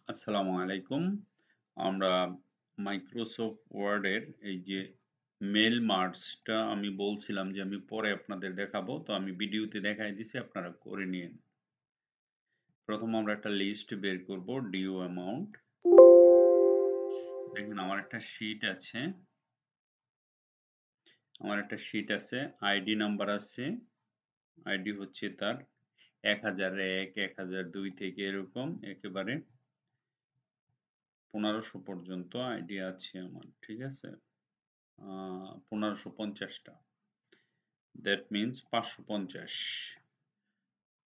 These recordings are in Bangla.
আসসালামু আলাইকুম। আমরা মাইক্রোসফট ওয়ার্ডের এই যে মেল মার্জটা আমি বলছিলাম যে আমি পরে আপনাদের দেখাবো। তো আমি ভিডিওতে দেখাই দিছি, আপনারা করে নিয়েন। প্রথম আমরা একটা লিস্ট বের করব, ডিউ অ্যামাউন্ট। দেখেন আমার একটা শীট আছে। আইডি নাম্বার আছে। আইডি হচ্ছে তার 1001, 1002 থেকে এরকম একেবারে 1500 পর্যন্ত আইডি আছে আমার, ঠিক আছে? 1550টা। That means 550।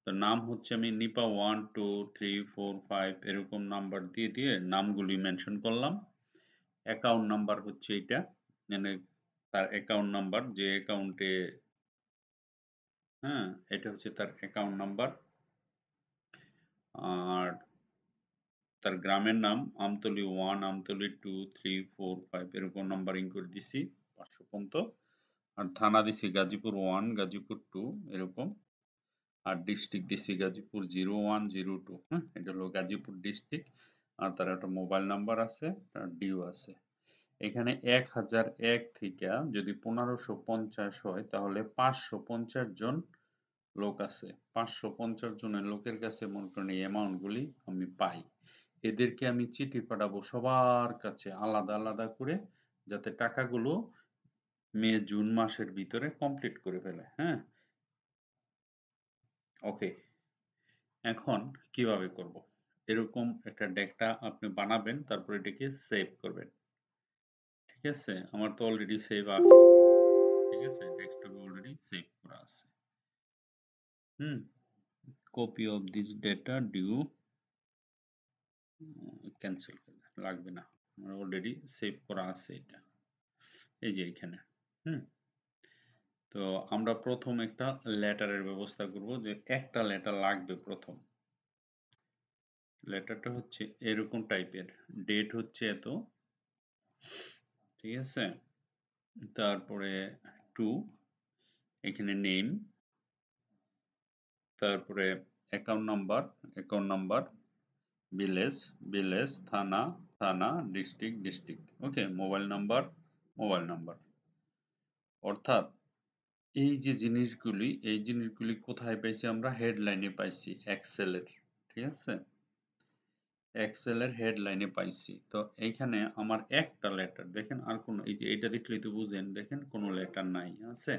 তো নাম হচ্ছে আমি নিপা 1 2 3 4 5 এরকম নাম্বার দিয়ে দিয়ে নামগুলি মেনশন করলাম। অ্যাকাউন্ট নাম্বার হচ্ছে এটা, মানে তার অ্যাকাউন্ট নাম্বার যে অ্যাকাউন্টে, হ্যাঁ, এটা হচ্ছে তার অ্যাকাউন্ট নাম্বার। আর তার গ্রামের নাম আমতলী 1, আমতলী 2 3 4 5 এরকম নাম্বারিং করে দিছি 500 পর্যন্ত। আর থানা দিছি গাজীপুর 1, গাজীপুর 2 এরকম। আর ডিস্ট্রিক্ট দিছি গাজীপুর 01 02, হ্যাঁ, এটা হলো গাজীপুর ডিস্ট্রিক্ট। আর তার একটা মোবাইল নাম্বার আছে, তার ডিউ আছে। এখানে 1001 থেকে যদি 1550 হয় তাহলে 550 জন লোক আছে। 550 জনের লোকের কাছে মনে করেন এই অ্যামাউন্ট গুলি আমি পাই। এদেরকে আমি চিঠি পাঠাবো সবার কাছে আলাদা আলাদা করে, যাতে টাকাগুলো মে জুন মাসের ভিতরে কমপ্লিট করে ফেলে। হ্যাঁ, ওকে। এখন কিভাবে করব? এরকম একটা ডেটা আপনি বানাবেন, তারপর এটাকে সেভ করবেন। ঠিক আছে? আমার তো অলরেডি সেভ আছে। ঠিক আছে? ডেস্কটপে অলরেডি সেভ করা আছে। Hmm, copy of this data due, cancel করে দেন, লাগবে না। আমার অলরেডি সেভ করা আছে এটা। এই যে এখানে। হুম, তো আমরা প্রথম একটা লেটারের ব্যবস্থা করব, যে একটা লেটার লাগবে প্রথম। লেটারটা হচ্ছে এরকম টাইপের, ডেট হচ্ছে এত, ঠিক আছে? তারপরে টু, এখানে নেম, তারপরে অ্যাকাউন্ট নাম্বার, ভিলেজ, থানা, ডিস্ট্রিক্ট, ওকে, মোবাইল নাম্বার। অর্থাৎ এই জিনিসগুলি কোথায় পাইছি? আমরা হেডলাইনে পাইছি এক্সেলের। ঠিক আছে? এক্সেলের হেডলাইনে পাইছি। তো এইখানে আমার একটা লেটার দেখেন, আর কোনো, এই যে এটা দেখলেই তো বুঝেন, দেখেন কোনো লেটার নাই, আছে?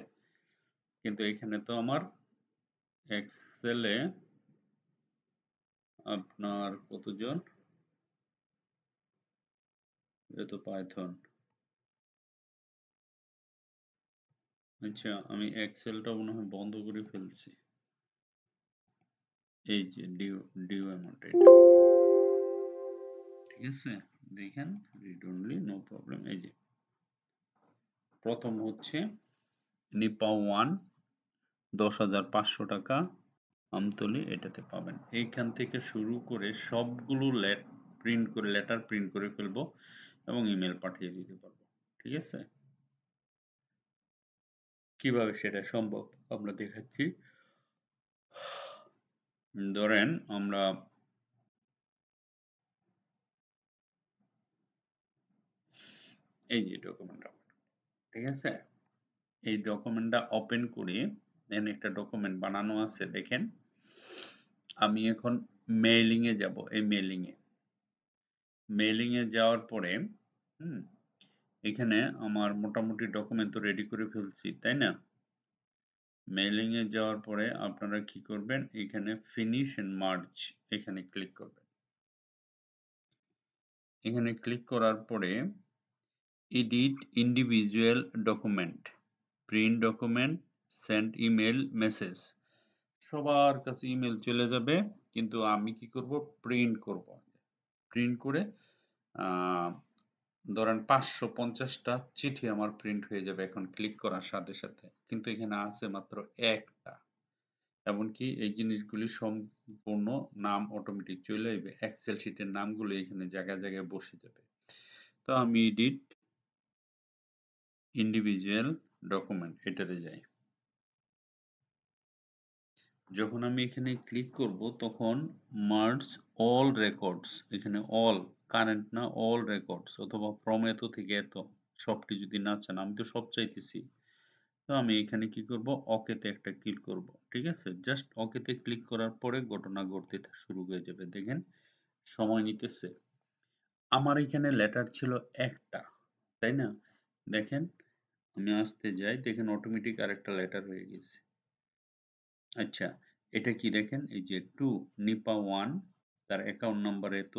কিন্তু এখানে তো আমার এক্সেলে আপনার কতজন, এটা তো পাইথন। আচ্ছা, আমি এক্সেলটা মনে হয় বন্ধ করে ফেলছি। এই যে ডিউ অ্যামাউন্ট, এটা ঠিক আছে? দেখেন, রিড অনলি, নো প্রবলেম। এই যে প্রথম হচ্ছে নিপা 1 10,500 টাকা আমতলী, এটাতে পাবেন। এইখান থেকে শুরু করে সবগুলো লেটার প্রিন্ট করে ফেলবো এবং ইমেল পাঠিয়ে দিতে পারবো। ঠিক আছে? কিভাবে সেটা সম্ভব আমরা দেখাচ্ছি। ধরেন আমরা এই যে ডকুমেন্টটা, ঠিক আছে, এই ডকুমেন্টটা ওপেন করে দেন একটা ডকুমেন্ট বানানো আছে, দেখেন। আমি এখন মেইলিং এ যাব। এই মেইলিং এ যাওয়ার পরে হুম, এখানে আমার মোটামুটি ডকুমেন্ট তো রেডি করে ফেলছি, তাই না? মেইলিং এ যাওয়ার পরে আপনারা কি করবেন? এখানে ফিনিশ এন্ড মার্জ, এখানে ক্লিক করবেন। এখানে ক্লিক করার পরে edit individual document, print document, send email message, সবার কাছে ইমেল চলে যাবে। কিন্তু আমি কি করব? প্রিন্ট করব। প্রিন্ট করে ধরেন 550টা চিঠি আমার প্রিন্ট হয়ে যাবে এখন ক্লিক করার সাথে সাথে। কিন্তু এখানে আছে মাত্র একটা। এমনকি এই জিনিসগুলি সম্পূর্ণ নাম অটোমেটিক চলে আসবে, এক্সেল শিটের নামগুলো এখানে জায়গায় জায়গায় বসে যাবে। তো আমি এডিট ইন্ডিভিজুয়াল ডকুমেন্ট এটাতে যাই। যখন আমি এখানে ক্লিক করব তখন মার্জ অল রেকর্ডস, এখানে অল, কারেন্ট না, অল রেকর্ডস অথবা ফ্রম এত থেকে এত সবটি যদি না চান, আমি তো সব চাইতেছি, তো আমি এখানে কি করব, ওকেতে একটা ক্লিক করব। ঠিক আছে, জাস্ট ওকেতে ক্লিক করার পরে ঘটনা ঘটতে শুরু হয়ে যাবে। দেখেন সময় নিতেছে। আমার এখানে লেটার ছিল একটা, তাই না? দেখেন আমি আসতে যাই, দেখেন অটোমেটিক আরেকটা লেটার হয়ে গেছে। আচ্ছা, এটা কি দেখেন, এই যে 2 নিপা 1, তার অ্যাকাউন্ট নাম্বার এত,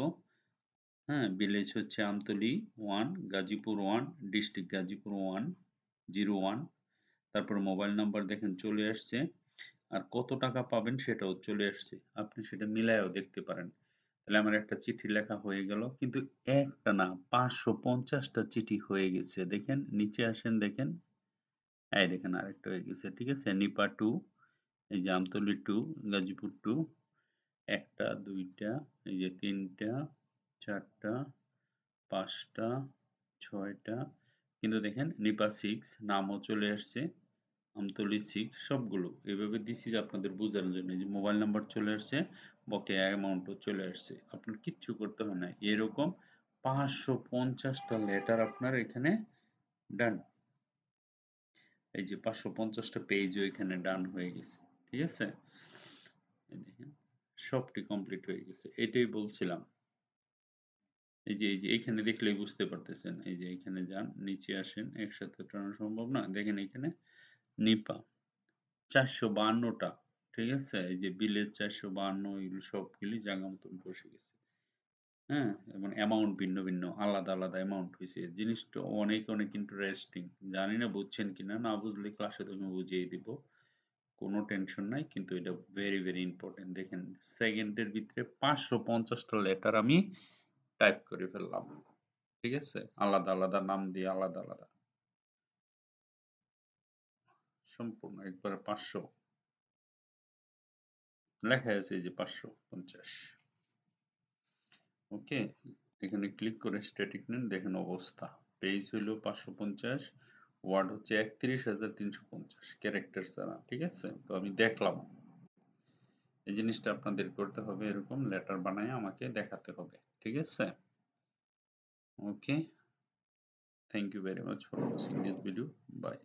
হ্যাঁ, ভিলেজ হচ্ছে আমতলী 1, গাজীপুর 1, ডিস্ট্রিক্ট গাজীপুর 1 01, তারপর মোবাইল নাম্বার দেখেন চলে আসছে, আর কত টাকা পাবেন সেটাও চলে আসছে, আপনি সেটা মিলায়েও দেখতে পারেন। তাহলে আমার একটা চিঠি লেখা হয়ে গেল, কিন্তু একটা না 550টা চিঠি হয়ে গেছে। দেখেন নিচে আসেন, দেখেন এই দেখেন আরেকটা হয়ে গেছে। ঠিক আছে, নিপা 2, এই যে আমতলী 2, গাজীপুর 2, একটা, দুইটা, এই যে তিনটা, চারটা, পাঁচটা, ছয়টা, কিন্তু দেখেন নিপা 6 নামও চলে আসছে, আমতলী 6, সবগুলো এভাবে দিছি যে আপনাদের বোঝানোর জন্য। এই যে মোবাইল নাম্বার চলে আসছে, বকেয়া অ্যামাউন্টও চলে আসছে, আপনার কিচ্ছু করতে হয় না। এরকম 550টা লেটার আপনার এখানে ডান। এই যে 550টা পেজও এখানে ডান হয়ে গেছে। ঠিক আছে, এই দেখেন সবটি কমপ্লিট হয়ে গেছে, এটাই বলছিলাম। এই যে এখানে দেখলেই বুঝতে পারতেছেন, এই যে এখানে যান, নিচে আসেন, একসাথে টানা সম্ভব না, দেখেন এখানে নিপা 452টা। ঠিক আছে, এই যে বিলেজ 452, এগুলো সবগুলি জায়গা মতন বসে গেছে। হ্যাঁ, এবং অ্যামাউন্ট ভিন্ন ভিন্ন, আলাদা আলাদা অ্যামাউন্ট হয়েছে। জিনিসটা অনেক অনেক ইন্টারেস্টিং। জানি না বুঝছেন কিনা, না বুঝলে ক্লাসে তুমি বুঝিয়ে দিব, কোনো টেনশন নাই, কিন্তু এটা ভেরি ভেরি ইম্পর্টেন্ট। দেখেন সেকেন্ডের ভিতরে 550টা লেটার আমি টাইপ করে ফেললাম। ঠিক আছে, আলাদা আলাদা নাম দিয়ে, আলাদা আলাদা, সম্পূর্ণ একবারে 500 লেখা আছে, এই যে 550। ওকে, এখানে ক্লিক করে স্ট্যাটিক নেন, দেখেন অবস্থা। পেজ হইল 550, ওয়ার্ড হচ্ছে 31,350 ক্যারেক্টার ছাড়া। ঠিক আছে, তো আমি দেখলাম এই জিনিসটা আপনাদের করতে হবে, এরকম লেটার বানায় আমাকে দেখাতে হবে। ঠিক আছে, okay, thank you very much for watching this video, by.